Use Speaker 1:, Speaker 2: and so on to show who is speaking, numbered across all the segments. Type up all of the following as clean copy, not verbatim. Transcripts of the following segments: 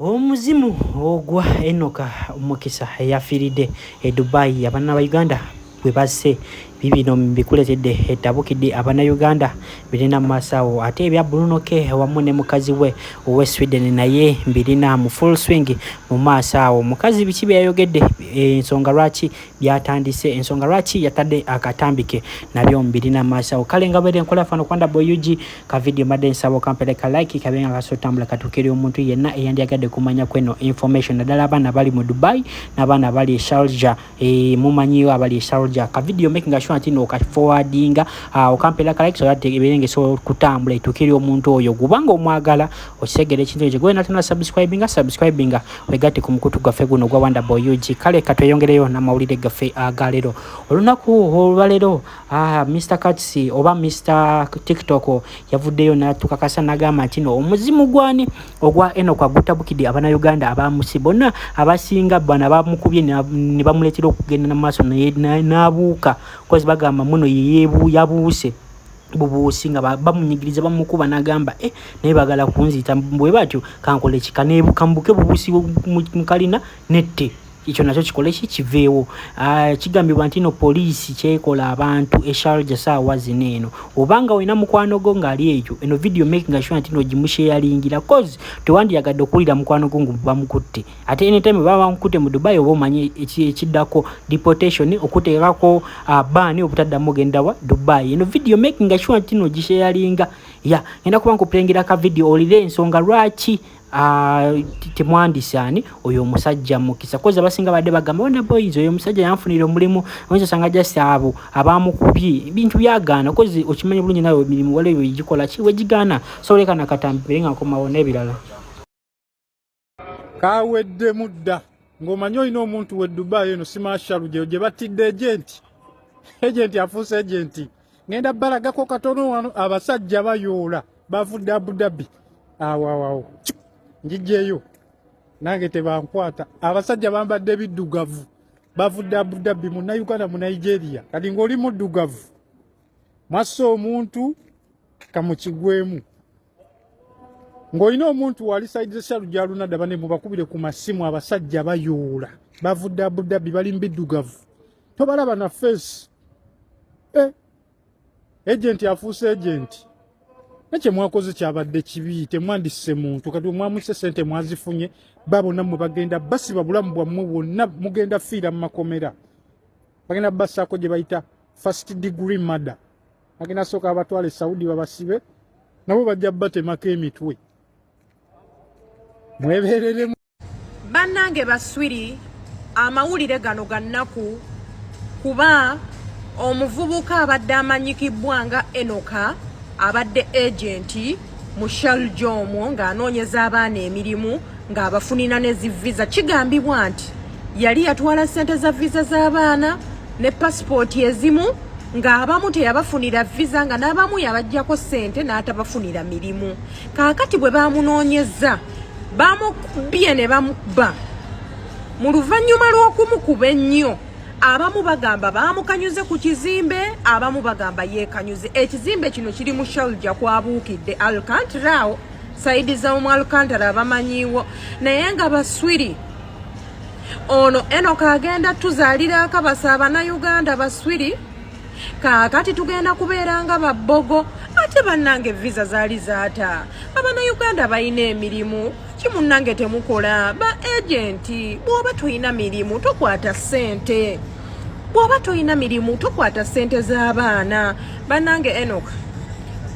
Speaker 1: Omuzimu ogwa Enock Mukisa yafiridde e Dubai. Abana ba Uganda bwe basse bibino mbikuletedde etabukide abana Uganda birina masawo ate ebya Brunoke wamu ne mukazi we owe Sweden naye mbirina mu full swing mu masawo. Mukazi biki byayogedde ensonga lwaki byatandise ensonga lwaki yatadde akatambike nabyo mbirina masawo. Kale nga bere nkola fano kwanda boyuji ka video madde nsabo kampeleka like kabenga kasotambula katukiri omuntu yenna eyandiyagadde kumanya kweno information nadala abana bali mu Dubai n'abana bali Sharjah mumanyiwa abali Sharjah ka video making sure ati no ka forwardinga okampeleka like so yate ebirenge so kutambula itukiri omuntu oyo gubanga omwagala okisegere ekintu ekyo gwena tuna subscribinga wegate ku mukutu gaffe guno gwa Wanda Boy UG. Kale katweyongereyo na mawulire gaffe agalero olunaku olwalero Mr. Katsi oba Mr. TikTok yavuddeyo natukakasa nagamba kino omuzimu gwani ogwa Enock gutabukide abana Uganda abamuse bonna abasinga bana bamukubye ne bamuletera okugenda namaso nabuuka kozi bagamba muno yeyebu yabuuse bubuusi nga bamunyigiriza bamukuba nagamba naye bagala kunzita bwe batyo kankole kikanebuka mbuke bubuusi mukalina nette icho nacho kikoleshi kiveewo kigambibwa nti no police kyekola abantu esharja sawa zineno obanga wina mukwano go ngali ejo eno video making sure nti no jimushe yalingira cause tewandi yagadde okulira mukwano go bamukutte ate anytime baba bamukutte mu Dubai obo manye ekiddako deportation okuteekako ban obutadda mugenda wa Dubai. Eno video making sure nti no jishe yalinga enda kuba nkupulengera ka video olire ensonga lwaki temwandisani oyo musajja Mukisa koza basinga badde bagamba Wanda Boys oyo musajja yanfunira omulimu onzo sanga just abo abamukubye bintu byagana kozi okimanyi bulungi nayo mirimu wale yigikola kiwe jigana so leka nakatampe nga komawone bilala
Speaker 2: kawedde mudda ngomanyo ino omuntu we Dubai eno simashalu je batidde agent afuuse agent ngenda balagako katono wano abasajja bayoola bavudde Abu Dhabi awawo njijeyo nange tebankwata abasajja bambadde biddugavu bavudde Abu Dhabi mu Uganda mu Nigeria kati ngoli muddugavu maso omuntu kamukigwemu ng'olina omuntu wali side shalu jaluna dabane mu bakubire ku masimu abasajja bayoola bavudde Abu Dhabi bali mbiddugavu tobalaba na face agent afuuse agent Neche mwakoze kyabadde kibi temwandise muntu kati mwamuse sente mwazifunye babona mu bagenda basi babulamu bwammwe bwonna mugenda fiira mu makomera bagenda basako gye bayita first degree murder bagenda soka abatwale Saudi babasibe nabo bajja batemako emitwe mweberere
Speaker 3: bannange baswiri amawulire gano gannaku kuba omuvubuka abadde amanyikibwa nga Enock abadde agenti mu Sharjah ng'anoonyeza abaana emirimu ng'abafunina ne zivisa kigambibwa nti yali yatwala ssente za visa z'abaana ne passport ezimu ng'abamu teyabafunira visa nga n'abamu yabajjako ssente n'atabafunira mirimu. Kaakati bwe bamunoonyeza bamukubye ne bamukuba mu luvannyuma lw'okumukuba ennyo abamu bagamba bamukanyuze ku kizimbe abamu bagamba yeekanyuze ekizimbe kino kiri mu Sharjah kwabuukidde Alcantara saidi za mu Alcantara bamanyiwo naye nga baswiri ono Enock agenda tuzaalira akabasa abana Uganda baswiri kaakati tugenda kubeera nga babbogo ate bannange visa zaali zaata abana Uganda bayina emirimu kimunnange temukola ba agenti bw'oba toyina mirimu tokwata ssente bw'oba toyina mirimu tokwata ssente z'abaana bannange Enock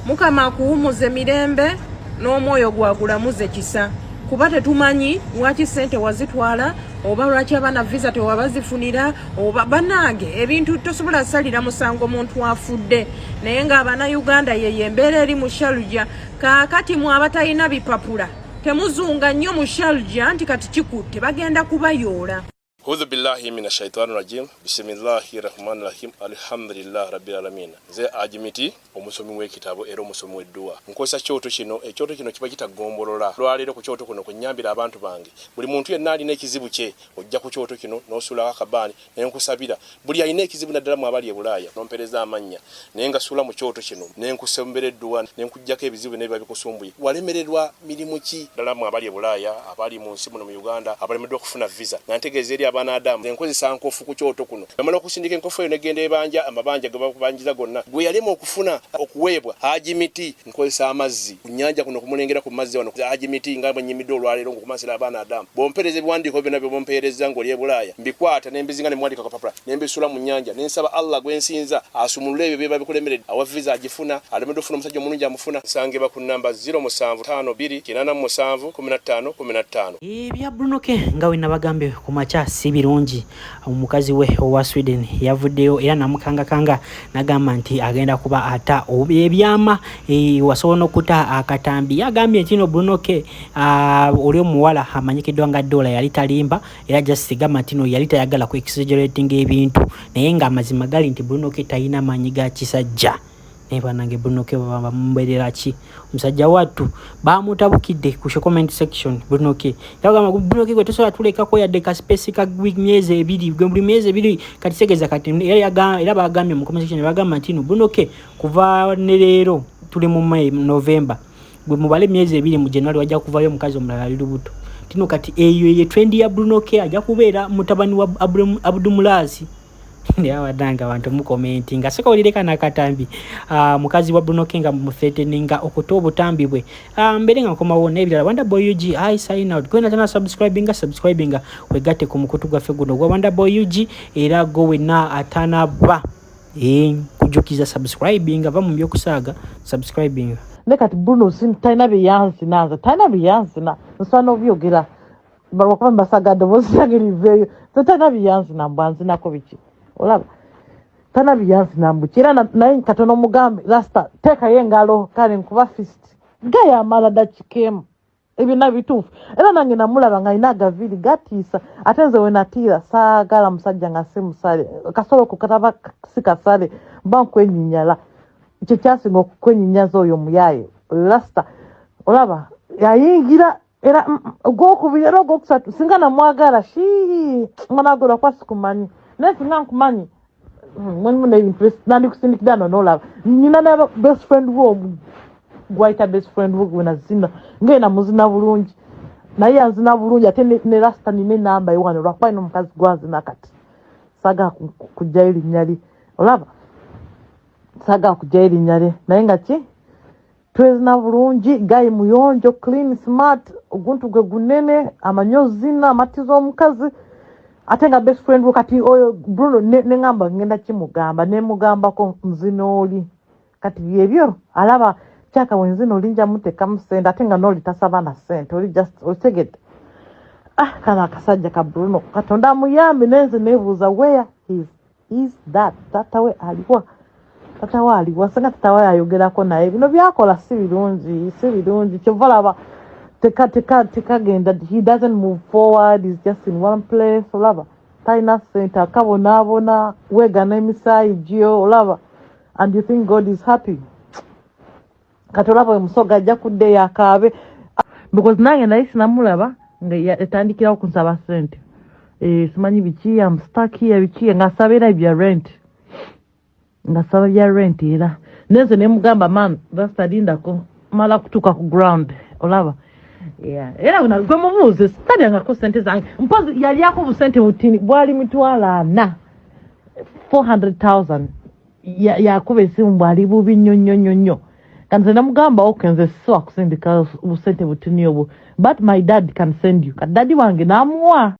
Speaker 3: mukama akuwumuze mirembe n'omwoyo gwagulamuze kisa kuba tetumanyi lwaki ssente wazitwala oba lwaki abaana visa tewabazifunira oba bannange ebintu tosobola salira musango omuntu afudde naye ng'abana Uganda yeye embeera eri mu Sharjah kaakati mu abatalina bipapula temuzunga nnyo mu Sharjah nti kati kikutte bagenda kubayoola.
Speaker 4: Hudhu billahi mina shaitani rajim. Bismillahi rahmani rahim. Alhamdulillah rabbil alamin. Ze ajimiti omusomi w'ekitabo era omusomi w'edduwa. Nkozesa kyoto kino, ekyoto kino kiba kitagombolola. Lwaleero ku kyoto kuno kunyambira abantu bange. Buli muntu yenna alina ekizibu kye, ojja ku kyoto kino n'osula akabaani ne nkusabira. Buli alina ekizibu naddala mu abali e Bulaaya nompereza amannya. Ne ngasula mu kyoto kino ne nkusembera edduwa ne nkujjako ebizibu ne biba bikusumbuye. Walemererwa mirimu ki ddala mu abali e Bulaaya, abali mu nsi muno mu Uganda, abalemeddwa okufuna visa. Nantegeeza eri abana Adamu enkozesa nkofu ku kyoto kuno. Namala okusindika enkofu eyo negenda ebanja amabanja ge bakubanjiza gonna. Gwe yalema okufuna okuweebwa ajimiti nkozesa amazzi. Kunnyanja kuno kumulengera ku mazzi wano. Ajimiti nga bwenyimidde olwaleero ngokumasira abana Adamu. Bompereza ebiwandiiko byonna bye bompereza ng'oli e Bulaaya. Mbikwata ne mbizinga ne mwandika kapapula. Ne mbisula mu nnyanja. Ne nsaba Allah gwensinza asumulule ebyo bye babikulemeredde. Awa visa agifuna, alemedde ofuna omusajja omulungi amufuna. Nsangibwa ku namba 0752
Speaker 1: Ebya Brunoke nga we nabagambe ku macha sibirungi. Omukazi we owa Sweden yavuddeyo era namukangakanga nagamba nti agenda kuba ata ebyama wasobola okuta akatambi. Yagambye kino Brunoke oli omuwala amanyikiddwa nga dola yali talimba era just gamba ntino yali tayagala ku exaggerating ebintu naye nga amazima gali nti Brunoke tayina manyi ga kisajja. Neba nange Brunoke bamumberera ki omusajja wattu bamutabukidde ku comment section. Brunoke yagamba Brunoke gwe tosobola tuleka ko yadde ka space ka myezi ebiri gwe buli myezi ebiri kati segeza kati era bagambye mu comment section bagamba ntino Brunoke kuva ne leero tuli mu November gwe mubale myezi ebiri mu January wajja kuvayo mukazi omulala ali lubuto tino kati eyo ye trend ya Brunoke ajja kubeera mutabani wa Abdumulazi. Ndia wadanga abantu mu commenting asaka olireka nakatambi mukazi wa Brunoke nga muthreateninga okutoba obutambi bwe mbere nga koma wona ebirala Wonder Boy UG I sign out kwena tana subscribing wegatte ku mukutu gwafe guno gwa Wonder Boy UG era go wena atana ba kujukiza subscribing ava mu byokusaaga subscribing
Speaker 5: nekati Bruno sin taina biyansi naza taina biyansi na nsano byogera barwa kwa mbasaga dovosagiri veyo taina biyansi na mbanzi nako biki olaba tana biyansi nambukira na katono mugambe rasta teka yengalo kale nkuba fist gaya amala dachikemu ebina bitufu era nange namulaba nga inaga vili gatisa atenze wenatira saagala musajja nga simusale kasolo kukataba sikasale banku enyinyala icyo cyasinga okwenyinnyaza oyo muyaye rasta olaba yayingira era gokubira gokusatu singa namwagala mwanagora kwasikumanyi nesi nkumanyi mwana impress nandi kusindikidano nolaba nyina na best friend wo gwaita best friend wo gwe nazina ngena muzina bulungi naye yazina bulungi ate ne rasta nime namba yiwano lwakwayi nomukazi gwazi nakati saga kujaili nyali olaba saga kujaili nyali naye nga ki twezina bulungi gayi muyonjo clean smart oguntu gwe gunene amanyozina amatizo omukazi atenga best friend wakati oyo Bruno ne ngamba ngenda kimugamba ne mugamba ko mzinoli kati byebyo alaba chaka wenzino linja muteka musenda atenga noli tasaba na sente oli just otegete kana kasajja ka Bruno katonda muyambi nenze nebuza where is that tatawe aliwa sanga tatawe ayogerako naye bino byakola si birungi kyovalaba Teka genda, he doesn't move forward, he's just in one place, olaba. Taina center, kabona, wega nemisai, jio, olaba. And you think God is happy. Katolaba msoga jakude ya kabe. Because nange naisi namulaba, etandikira okunsaba sente. Simanyi bichi, I'm stuck here, bichi, ngasabira ibya rent. Ngasaba ya rent, ila. Neze nemugamba man, that's adindako, mala kutuka ku ground, olaba. Yeah, era una gwe mubuze stadi ngako sente zange mpozi yali yako busente mutini bwali mitwala na 400,000 ya kubesi mbali bubi nyonyonyonyo kanze namugamba okenze so akusindika busente mutini obo but my dad can send you kadadi wange namuwa